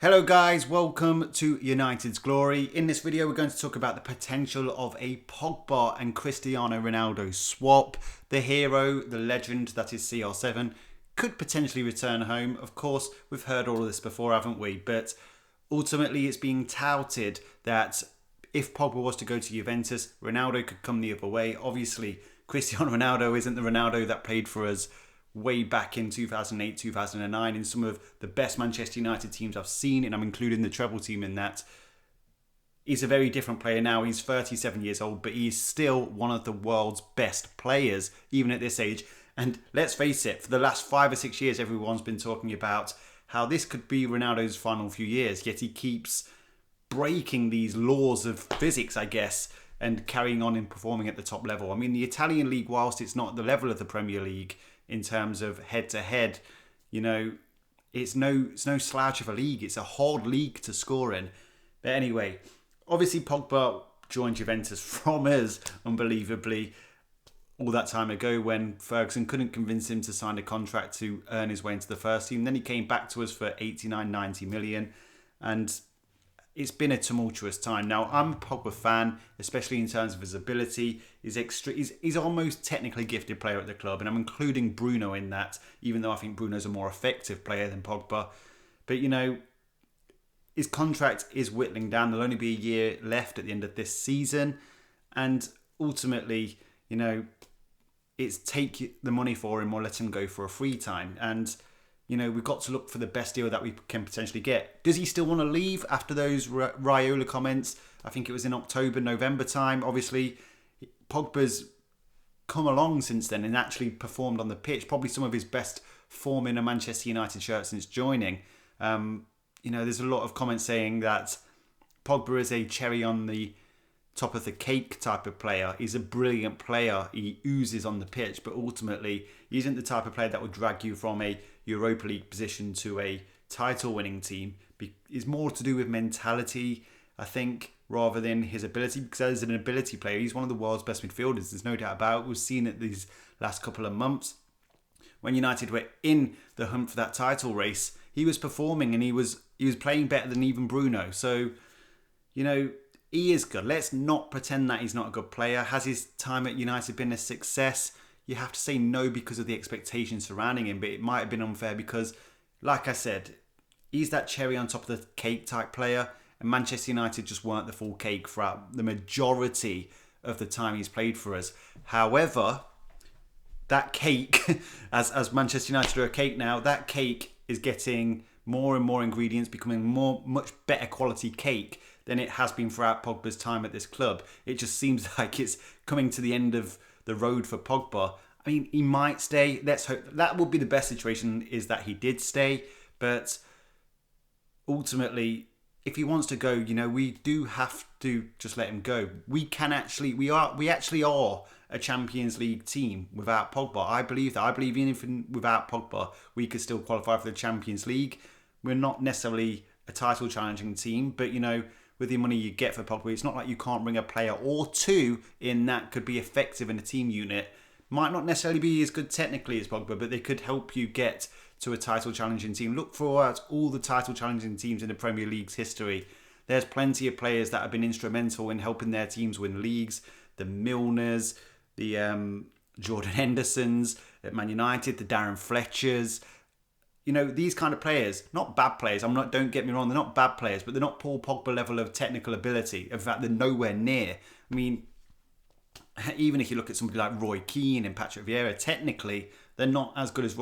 Hello guys, welcome to United's Glory. In this video we're going to talk about the potential of a Pogba and Cristiano Ronaldo swap. The hero, the legend that is CR7, could potentially return home. Of course, we've heard all of this before, haven't we? But ultimately it's being touted that if Pogba was to go to Juventus, Ronaldo could come the other way. Obviously, Cristiano Ronaldo isn't the Ronaldo that played for us way back in 2008, 2009 in some of the best Manchester United teams I've seen, and I'm including the treble team in that. He's a very different player now. He's 37 years old, but he's still one of the world's best players, even at this age. And let's face it, for the last 5 or 6 years, everyone's been talking about how this could be Ronaldo's final few years, yet he keeps breaking these laws of physics, I guess, and carrying on and performing at the top level. I mean, the Italian league, whilst it's not at the level of the Premier League, in terms of head-to-head, it's no slouch of a league. It's a hard league to score in. But anyway, obviously Pogba joined Juventus from us, unbelievably, all that time ago when Ferguson couldn't convince him to sign a contract to earn his way into the first team. Then he came back to us for 89, 90 million. And it's been a tumultuous time. Now, I'm a Pogba fan, especially in terms of his ability. He's almost technically gifted player at the club, and I'm including Bruno in that, even though I think Bruno's a more effective player than Pogba. But, his contract is whittling down. There'll only be a year left at the end of this season. And ultimately, it's take the money for him or let him go for a free time. And we've got to look for the best deal that we can potentially get. Does he still want to leave after those Raiola comments? I think it was in October, November time. Obviously, Pogba's come along since then and actually performed on the pitch. Probably some of his best form in a Manchester United shirt since joining. There's a lot of comments saying that Pogba is a cherry on the top of the cake type of player. He's a brilliant player. He oozes on the pitch, but ultimately he isn't the type of player that would drag you from a Europa League position to a title-winning team. It's more to do with mentality, I think, rather than his ability, because as an ability player, he's one of the world's best midfielders. There's no doubt about it. We've seen it these last couple of months. When United were in the hunt for that title race, he was performing and he was playing better than even Bruno. So, he is good. Let's not pretend that he's not a good player. Has his time at United been a success? You have to say no because of the expectations surrounding him, but it might have been unfair because, like I said, he's that cherry on top of the cake type player, and Manchester United just weren't the full cake throughout the majority of the time he's played for us. However, that cake, as Manchester United are a cake now, that cake is getting more and more ingredients, becoming much better quality cake than it has been throughout Pogba's time at this club. It just seems like it's coming to the end of the road for Pogba. I mean, he might stay. Let's hope that would be the best situation, is that he did stay. But ultimately, if he wants to go, we do have to just let him go. We actually are a Champions League team without Pogba. I believe that. I believe even without Pogba, we could still qualify for the Champions League. We're not necessarily a title challenging team, but with the money you get for Pogba, it's not like you can't bring a player or two in that could be effective in a team unit. Might not necessarily be as good technically as Pogba, but they could help you get to a title challenging team. Look throughout all the title challenging teams in the Premier League's history. There's plenty of players that have been instrumental in helping their teams win leagues. The Milners, the Jordan Hendersons at Man United, the Darren Fletchers. These kind of players, not bad players. Don't get me wrong, they're not bad players, but they're not Paul Pogba level of technical ability. In fact, they're nowhere near. I mean, even if you look at somebody like Roy Keane and Patrick Vieira, technically they're not as good as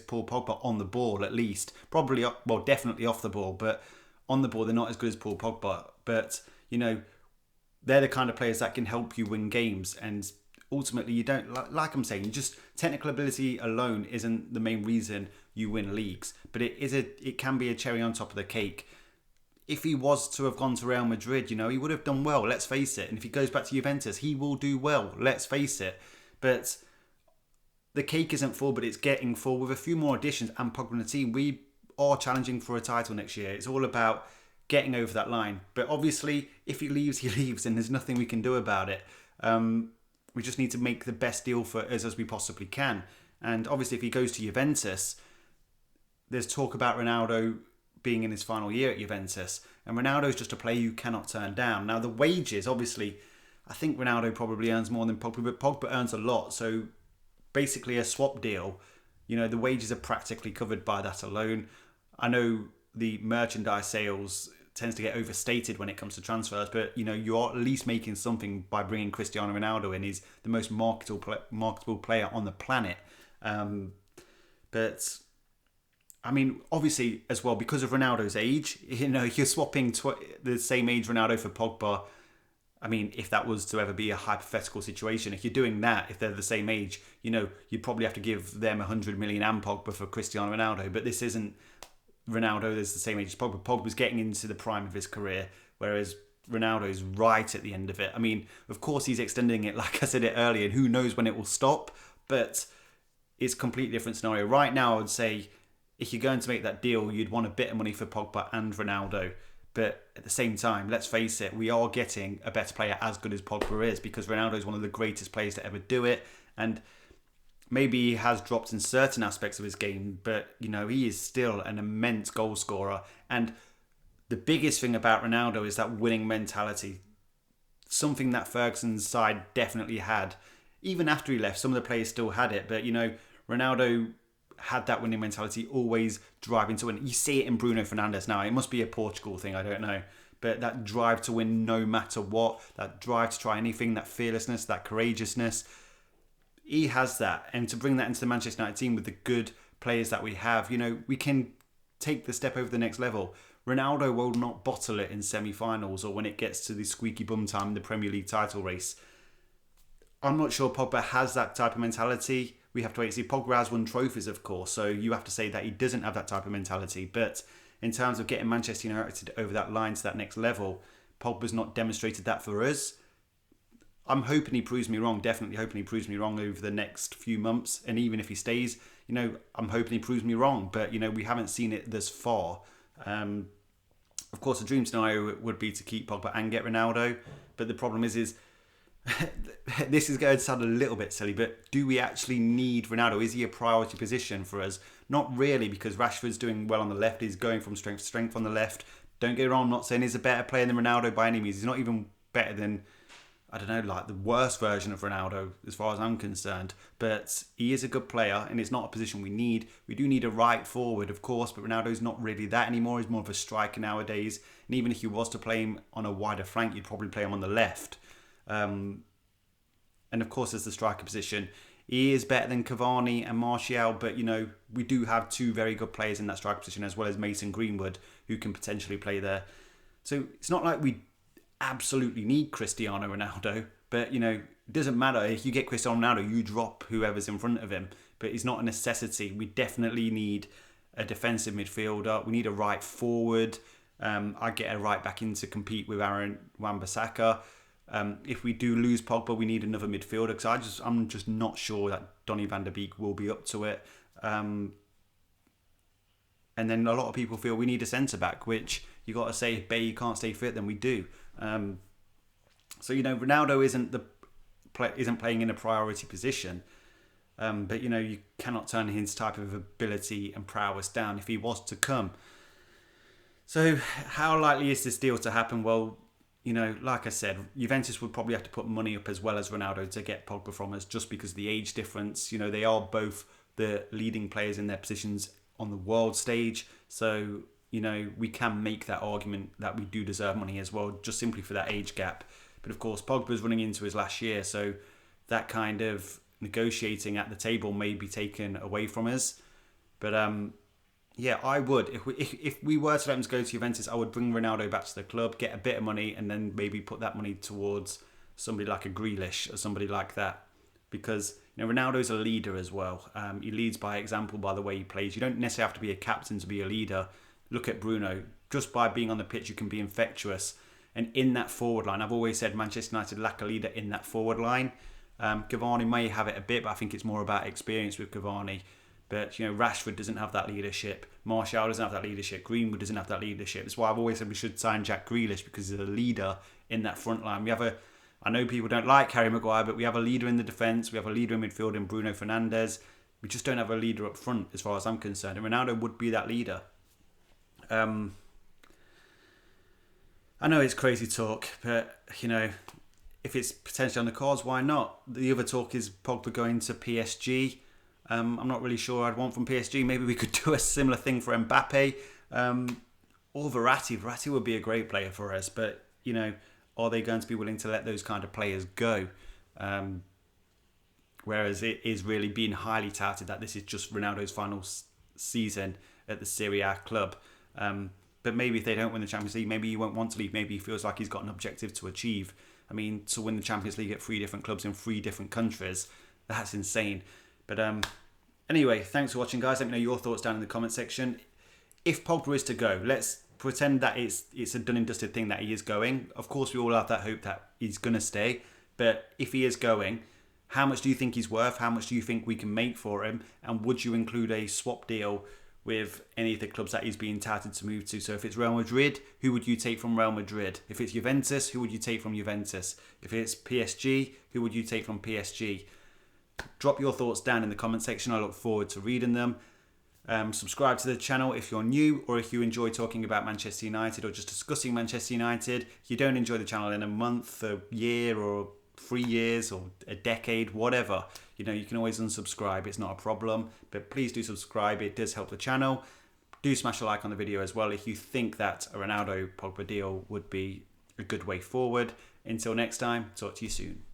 Paul Pogba on the ball, at least. Definitely off the ball, but on the ball they're not as good as Paul Pogba. But they're the kind of players that can help you win games, and ultimately you don't, like I'm saying, just technical ability alone isn't the main reason you win leagues, but it can be a cherry on top of the cake. If he was to have gone to Real Madrid, he would have done well, let's face it. And if he goes back to Juventus, he will do well, let's face it. But the cake isn't full, but it's getting full with a few more additions and Pogba in the team. We are challenging for a title next year. It's all about getting over that line. But obviously, if he leaves, and there's nothing we can do about it. We just need to make the best deal for us as we possibly can. And obviously, if he goes to Juventus, there's talk about Ronaldo being in his final year at Juventus. And Ronaldo's just a player you cannot turn down. Now, the wages, obviously, I think Ronaldo probably earns more than Pogba, but Pogba earns a lot. So basically a swap deal, the wages are practically covered by that alone. I know the merchandise sales tends to get overstated when it comes to transfers, but you're at least making something by bringing Cristiano Ronaldo in. He's the most marketable player on the planet. But I mean, obviously as well, because of Ronaldo's age, you're swapping the same age Ronaldo for Pogba. I mean, if that was to ever be a hypothetical situation, if you're doing that, if they're the same age, you'd probably have to give them 100 million and Pogba for Cristiano Ronaldo. But this isn't Ronaldo that's the same age as Pogba. Pogba's getting into the prime of his career, whereas Ronaldo's right at the end of it. I mean, of course he's extending it, like I said it earlier, and who knows when it will stop, but it's a completely different scenario. Right now, I would say, if you're going to make that deal, you'd want a bit of money for Pogba and Ronaldo. But at the same time, let's face it, we are getting a better player as good as Pogba is, because Ronaldo is one of the greatest players to ever do it. And maybe he has dropped in certain aspects of his game, but, he is still an immense goal scorer. And the biggest thing about Ronaldo is that winning mentality. Something that Ferguson's side definitely had. Even after he left, some of the players still had it. But, Ronaldo had that winning mentality, always driving to win. You see it in Bruno Fernandes now. It must be a Portugal thing, I don't know. But that drive to win no matter what, that drive to try anything, that fearlessness, that courageousness, he has that. And to bring that into the Manchester United team with the good players that we have, we can take the step over the next level. Ronaldo will not bottle it in semi-finals or when it gets to the squeaky bum time in the Premier League title race. I'm not sure Pogba has that type of mentality. We have to wait and see. Pogba has won trophies, of course, so you have to say that he doesn't have that type of mentality. But in terms of getting Manchester United over that line to that next level, Pogba's not demonstrated that for us. I'm hoping he proves me wrong, definitely hoping he proves me wrong over the next few months. And even if he stays, I'm hoping he proves me wrong. But, we haven't seen it thus far. Of course, the dream scenario would be to keep Pogba and get Ronaldo. But the problem is this is going to sound a little bit silly, but do we actually need Ronaldo? Is he a priority position for us? Not really, because Rashford's doing well on the left. He's going from strength to strength on the left. Don't get me wrong, I'm not saying he's a better player than Ronaldo by any means. He's not even better than, I don't know, like the worst version of Ronaldo as far as I'm concerned. But he is a good player, and it's not a position we need. We do need a right forward, of course, but Ronaldo's not really that anymore. He's more of a striker nowadays. And even if you was to play him on a wider flank, you'd probably play him on the left. And of course, as the striker position, he is better than Cavani and Martial, but we do have two very good players in that striker position, as well as Mason Greenwood, who can potentially play there. So it's not like we absolutely need Cristiano Ronaldo, but it doesn't matter. If you get Cristiano Ronaldo, you drop whoever's in front of him, but it's not a necessity. We definitely need a defensive midfielder. We need a right forward. I get a right back in to compete with Aaron Wan-Bissaka. If we do lose Pogba, we need another midfielder, because I'm just not sure that Donny van der Beek will be up to it. And then a lot of people feel we need a centre back, which you got to say, if Bailly can't stay fit, then we do. So Ronaldo isn't playing in a priority position, but you cannot turn his type of ability and prowess down if he was to come. So how likely is this deal to happen? Well, like I said, Juventus would probably have to put money up as well as Ronaldo to get Pogba from us, just because of the age difference. They are both the leading players in their positions on the world stage. So, we can make that argument that we do deserve money as well, just simply for that age gap. But of course, Pogba's running into his last year, so that kind of negotiating at the table may be taken away from us. But yeah, I would. If we were to let him go to Juventus, I would bring Ronaldo back to the club, get a bit of money, and then maybe put that money towards somebody like a Grealish or somebody like that. Because Ronaldo's a leader as well. He leads by example by the way he plays. You don't necessarily have to be a captain to be a leader. Look at Bruno. Just by being on the pitch, you can be infectious. And in that forward line, I've always said Manchester United lack a leader in that forward line. Cavani may have it a bit, but I think it's more about experience with Cavani. But, Rashford doesn't have that leadership. Martial doesn't have that leadership. Greenwood doesn't have that leadership. That's why I've always said we should sign Jack Grealish, because he's a leader in that front line. I know people don't like Harry Maguire, but we have a leader in the defence. We have a leader in midfield in Bruno Fernandes. We just don't have a leader up front, as far as I'm concerned. And Ronaldo would be that leader. I know it's crazy talk, but you know, if it's potentially on the cards, why not? The other talk is Pogba going to PSG. I'm not really sure I'd want from PSG. Maybe we could do a similar thing for Mbappe, or Verratti. Verratti would be a great player for us, but you know, are they going to be willing to let those kind of players go? Whereas it is really being highly touted that this is just Ronaldo's final season at the Serie A club. But maybe if they don't win the Champions League, maybe he won't want to leave. Maybe he feels like he's got an objective to achieve. I mean, to win the Champions League at 3 different clubs in 3 different countries, that's insane. But anyway, thanks for watching, guys. Let me know your thoughts down in the comment section. If Pogba is to go, let's pretend that it's a done and dusted thing that he is going. Of course, we all have that hope that he's going to stay. But if he is going, how much do you think he's worth? How much do you think we can make for him? And would you include a swap deal with any of the clubs that he's being touted to move to? So if it's Real Madrid, who would you take from Real Madrid? If it's Juventus, who would you take from Juventus? If it's PSG, who would you take from PSG? Drop your thoughts down in the comment section. I look forward to reading them. Subscribe to the channel if you're new, or if you enjoy talking about Manchester United or just discussing Manchester United. If you don't enjoy the channel in a month, a year, or 3 years, or a decade, whatever, you know, you can always unsubscribe. It's not a problem, but please do subscribe. It does help the channel. Do smash a like on the video as well if you think that a Ronaldo Pogba deal would be a good way forward. Until next time, talk to you soon.